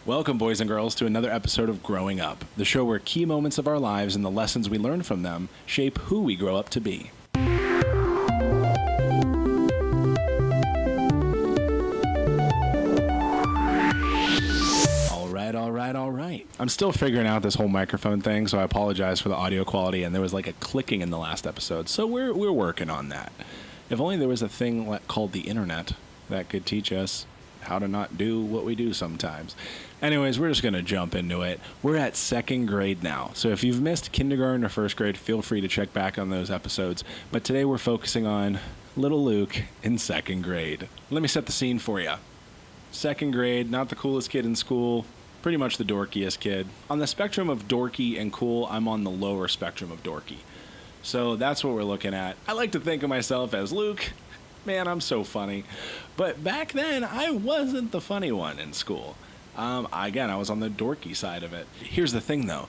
Welcome, boys and girls, to another episode of Growing Up, the show where key moments of our lives and the lessons we learn from them shape who we grow up to be. All right. I'm still figuring out this whole microphone thing, so I apologize for the audio quality, and there was like a clicking in the last episode, so we're working on that. If only there was a thing called the internet that could teach us how to not do what we do sometimes. Anyways, we're just going to jump into it. We're at second grade now, so if you've missed kindergarten or first grade, feel free to check back on those episodes. But today we're focusing on little Luke in second grade. Let me set the scene for you. Second grade, not the coolest kid in school, pretty much the dorkiest kid. On the spectrum of dorky and cool, I'm on the lower spectrum of dorky. So that's what we're looking at. I like to think of myself as Luke. Man, I'm so funny. But back then, I wasn't the funny one in school. Again, I was on the dorky side of it. Here's the thing, though.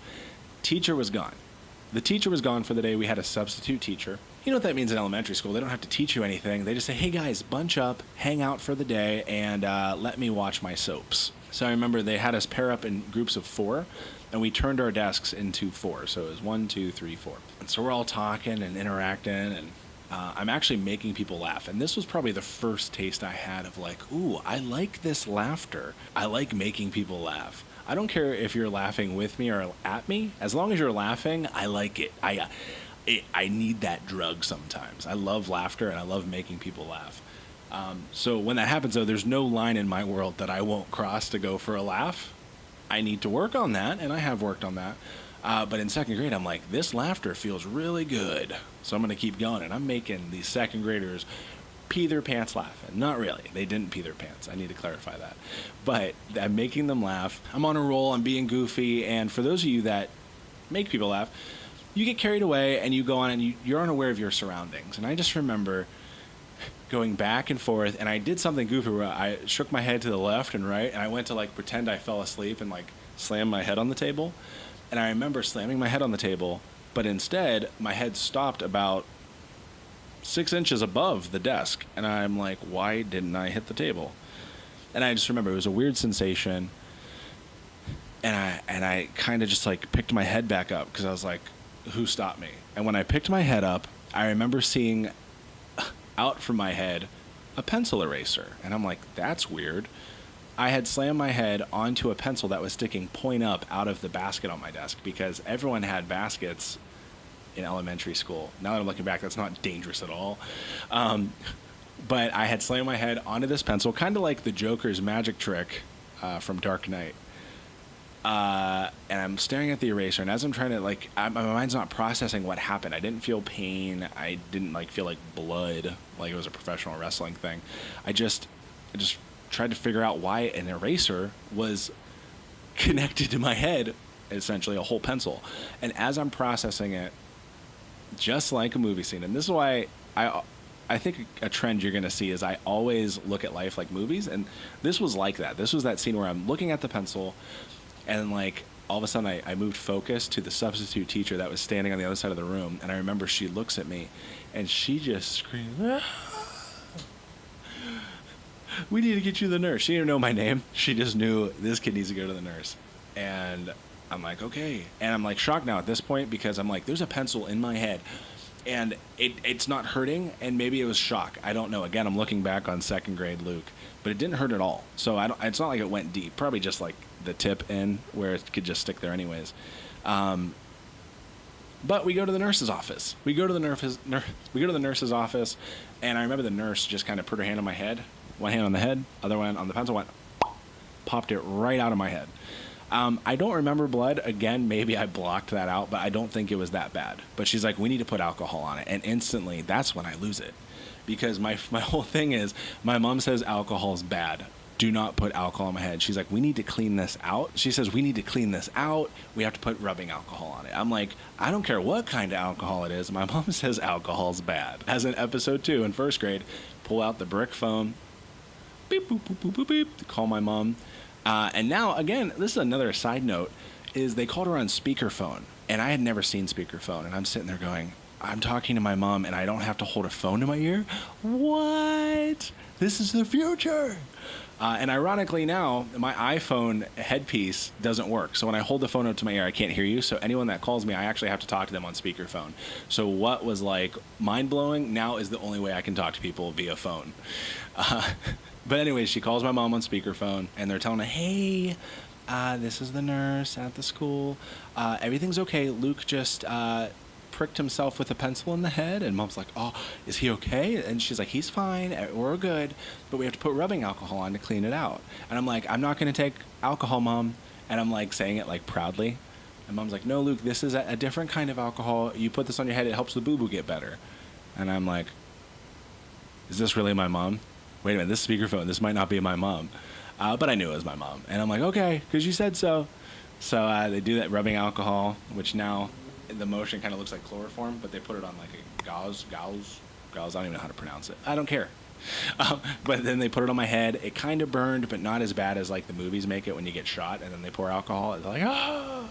Teacher was gone. The teacher was gone for the day. We had a substitute teacher. You know what that means in elementary school. They don't have to teach you anything. They just say, hey, guys, bunch up, hang out for the day, and let me watch my soaps. So I remember they had us pair up in groups of 4, and we turned our desks into 4. So it was 1, 2, 3, 4. And so we're all talking and interacting, and I'm actually making people laugh. And this was probably the first taste I had of like, ooh, I like this laughter. I like making people laugh. I don't care if you're laughing with me or at me. As long as you're laughing, I like it. I need that drug sometimes. I love laughter, and I love making people laugh. So when that happens, though, there's no line in my world that I won't cross to go for a laugh. I need to work on that, and I have worked on that. But in second grade, I'm like, this laughter feels really good. So I'm going to keep going, and I'm making these second graders pee their pants laughing. Not really. They didn't pee their pants. I need to clarify that. But I'm making them laugh. I'm on a roll. I'm being goofy. And for those of you that make people laugh, you get carried away, and you go on, and you're unaware of your surroundings. And I just remember going back and forth, and I did something goofy where I shook my head to the left and right, and I went to like pretend I fell asleep and like slam my head on the table. And I remember slamming my head on the table, but instead my head stopped about 6 inches above the desk, and I'm like, why didn't I hit the table? And I just remember it was a weird sensation, and I kind of just like picked my head back up because I was like, who stopped me? And when I picked my head up, I remember seeing out from my head a pencil eraser, and I'm like, that's weird. I had slammed my head onto a pencil that was sticking point up out of the basket on my desk because everyone had baskets in elementary school. Now that I'm looking back, that's not dangerous at all. But I had slammed my head onto this pencil, kind of like the Joker's magic trick from Dark Knight. And I'm staring at the eraser, and as I'm trying to, like, my mind's not processing what happened. I didn't feel pain. I didn't, like, feel like blood, like it was a professional wrestling thing. I just tried to figure out why an eraser was connected to my head, essentially a whole pencil. And as I'm processing it, just like a movie scene, and this is why I think a trend you're going to see is I always look at life like movies, and this was like that. This was that scene where I'm looking at the pencil, and like all of a sudden I moved focus to the substitute teacher that was standing on the other side of the room, and I remember she looks at me, and she just screamed, "Ah! We need to get you to the nurse." She didn't know my name. She just knew this kid needs to go to the nurse. And I'm like, okay. And I'm like shocked now at this point because I'm like, there's a pencil in my head. And it's not hurting, and maybe it was shock. I don't know. Again, I'm looking back on second grade Luke. But it didn't hurt at all. So it's not like it went deep. Probably just like the tip in where it could just stick there anyways. But we go to the nurse's office. We go to the nurse's office, and I remember the nurse just kind of put her hand on my head. One hand on the head, other one on the pencil, went, popped it right out of my head. I don't remember blood. Again, maybe I blocked that out, but I don't think it was that bad. But she's like, we need to put alcohol on it. And instantly, that's when I lose it. Because my whole thing is, my mom says alcohol's bad. Do not put alcohol on my head. She's like, we need to clean this out. She says, we need to clean this out. We have to put rubbing alcohol on it. I'm like, I don't care what kind of alcohol it is. My mom says alcohol's bad. As in episode 2 in first grade, pull out the brick phone, beep, boop, boop, boop, boop, beep, to call my mom. And now, again, this is another side note, is they called her on speakerphone. And I had never seen speakerphone. And I'm sitting there going, I'm talking to my mom, and I don't have to hold a phone to my ear? What? This is the future. And ironically now, my iPhone headpiece doesn't work. So when I hold the phone up to my ear, I can't hear you. So anyone that calls me, I actually have to talk to them on speakerphone. So what was like mind-blowing now is the only way I can talk to people via phone. But anyways, she calls my mom on speakerphone, and they're telling her, hey, this is the nurse at the school. Everything's okay. Luke just pricked himself with a pencil in the head. And mom's like, oh, is he okay? And she's like, he's fine. We're good. But we have to put rubbing alcohol on to clean it out. And I'm like, I'm not going to take alcohol, Mom. And I'm like saying it like proudly. And mom's like, no, Luke, this is a different kind of alcohol. You put this on your head. It helps the boo-boo get better. And I'm like, is this really my mom? Wait a minute, this speakerphone, this might not be my mom. But I knew it was my mom. And I'm like, okay, because you said so. So they do that rubbing alcohol, which now the motion kind of looks like chloroform, but they put it on like a gauze, I don't even know how to pronounce it. I don't care. But then they put it on my head. It kind of burned, but not as bad as like the movies make it when you get shot and then they pour alcohol. It's like, ah!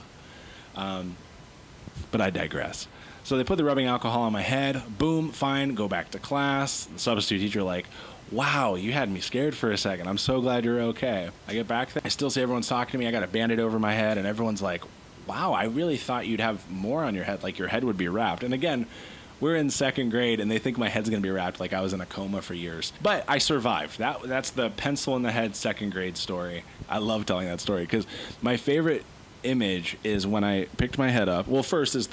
But I digress. So they put the rubbing alcohol on my head. Boom, fine, go back to class. The substitute teacher like, wow, you had me scared for a second. I'm so glad you're okay. I get back there. I still see everyone's talking to me. I got a Band-Aid over my head, and everyone's like, wow, I really thought you'd have more on your head, like your head would be wrapped. And again, we're in second grade, and they think my head's going to be wrapped like I was in a coma for years. But I survived. That's the pencil in the head second grade story. I love telling that story because my favorite image is when I picked my head up. Well, first is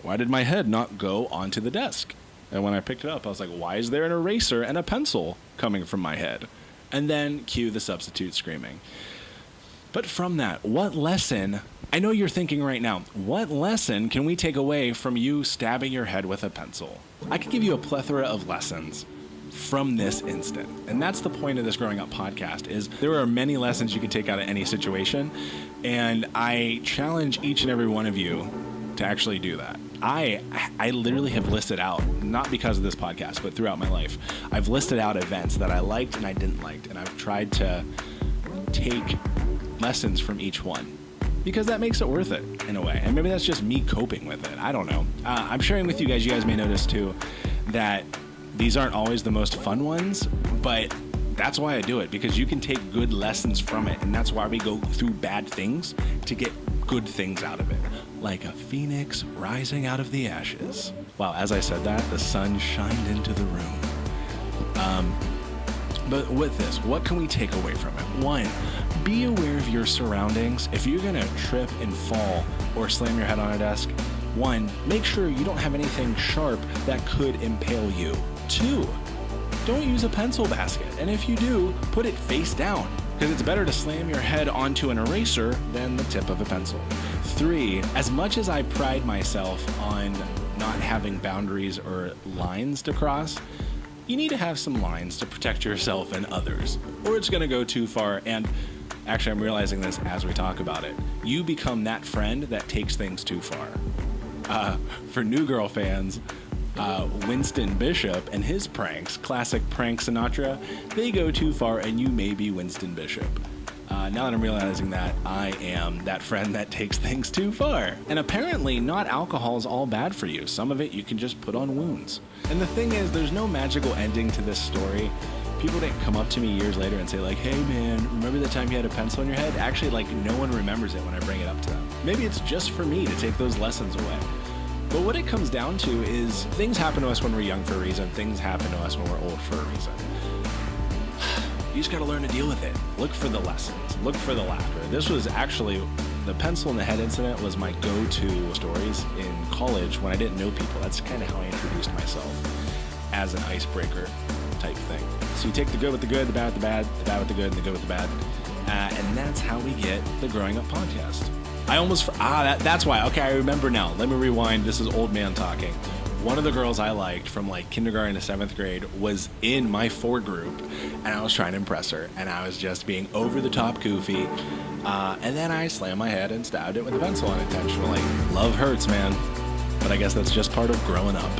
why did my head not go onto the desk? And when I picked it up, I was like, why is there an eraser and a pencil coming from my head? And then cue the substitute screaming. But from that, what lesson, I know you're thinking right now, what lesson can we take away from you stabbing your head with a pencil? I could give you a plethora of lessons from this instant. And that's the point of this Growing Up podcast, is there are many lessons you can take out of any situation. And I challenge each and every one of you to actually do that. I literally have listed out, not because of this podcast, but throughout my life, I've listed out events that I liked and I didn't like, and I've tried to take lessons from each one because that makes it worth it in a way. And maybe that's just me coping with it. I don't know. I'm sharing with you guys. You guys may notice too that these aren't always the most fun ones, but that's why I do it, because you can take good lessons from it, and that's why we go through bad things to get good things out of it. Like a phoenix rising out of the ashes. Wow, as I said that, the sun shined into the room. But with this, what can we take away from it? One, be aware of your surroundings. If you're gonna trip and fall or slam your head on a desk, one, make sure you don't have anything sharp that could impale you. Two, don't use a pencil basket. And if you do, put it face down, because it's better to slam your head onto an eraser than the tip of a pencil. 3, as much as I pride myself on not having boundaries or lines to cross, you need to have some lines to protect yourself and others, or it's going to go too far. And actually, I'm realizing this as we talk about it. You become that friend that takes things too far. For New Girl fans, Winston Bishop and his pranks, classic prank Sinatra, they go too far, and you may be Winston Bishop. Now that I'm realizing that, I am that friend that takes things too far. And apparently, not alcohol is all bad for you. Some of it you can just put on wounds. And the thing is, there's no magical ending to this story. People didn't come up to me years later and say like, hey man, remember the time you had a pencil in your head? Actually, like, no one remembers it when I bring it up to them. Maybe it's just for me to take those lessons away. But what it comes down to is things happen to us when we're young for a reason. Things happen to us when we're old for a reason. You just got to learn to deal with it. Look for the lessons. Look for the laughter. This was actually, the pencil in the head incident was my go-to stories in college when I didn't know people. That's kind of how I introduced myself, as an icebreaker type thing. So you take the good with the good, the bad with the bad, the bad with the good, and the good with the bad. And that's how we get the Growing Up podcast. I almost, that's why. Okay, I remember now. Let me rewind. This is old man talking. One of the girls I liked from like kindergarten to 7th grade was in my 4 group, and I was trying to impress her, and I was just being over the top goofy, and then I slammed my head and stabbed it with a pencil unintentionally. Love hurts, man, but I guess that's just part of growing up.